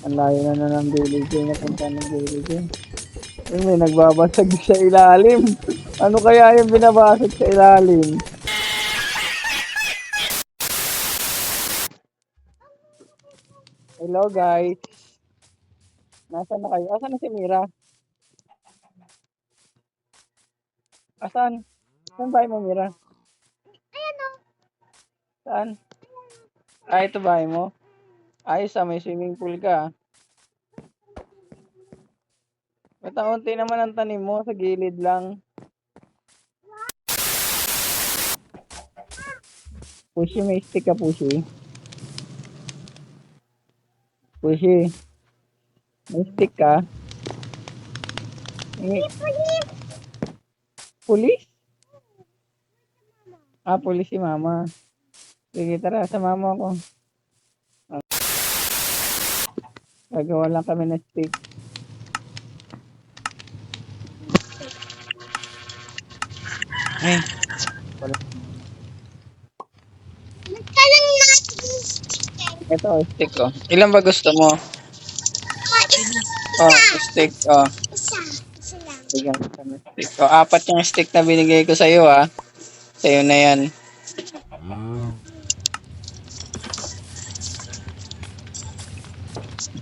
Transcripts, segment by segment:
Ang layo na ng villager na punta ng villager. Ayun, may nagbabasag sa ilalim. Ano kaya yung binabasag sa ilalim? Hello guys. Nasaan na kayo? Asan na si Mira? Asan? Saan bahay mo, Mira? Saan? Ah, ito bahay mo? Ayos may swimming pool ka. Ba't ang unti naman ang tanim mo? Sa gilid lang. Pushy, may stick ka, Pushy. Pushy. May stick ka. Pulis? Ah, pulis si mama. Sige, tara, sa mama ko. Gagawa lang kami ng stick. Ay. Ito, stick ko. Ilan ba gusto mo? Oh, stick. Oh. Bigyan ko sa stick. Oh, 4 yung stick na binigay ko sa'yo, ah. Sa'yo na yan.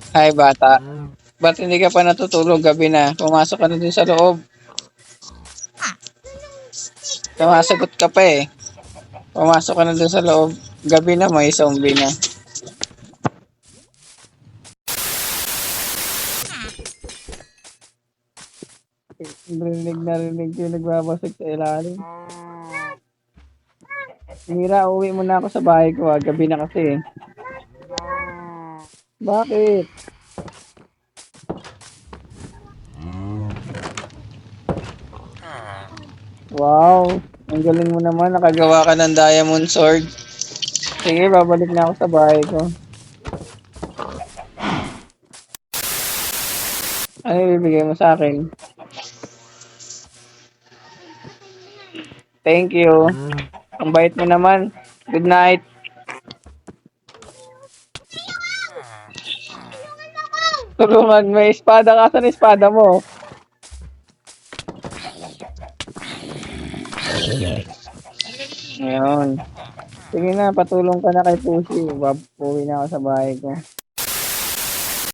Hi, bata. Ba't hindi ka pa natutulog? Gabi na. Pumasok ka na dun sa loob. Sumasagot ka pa eh. Pumasok ka na dun sa loob. Gabi na, may zombie na. Rinig ko yung nagbabasag sa ilalim. Mira, uwi muna ako sa bahay ko. Gabi na kasi. Bakit? Wow, ang galing mo naman. Nakagawa ka ng diamond sword. Sige, babalik na ako sa bahay ko. Ano ibibigay mo sa akin? Thank you. Ang bait mo naman. Good night. Tulungan, may espada ka. Saan espada mo? Ngayon. Sige na, patulong ka na kay Pussy. Uwi na ako sa bahay ko.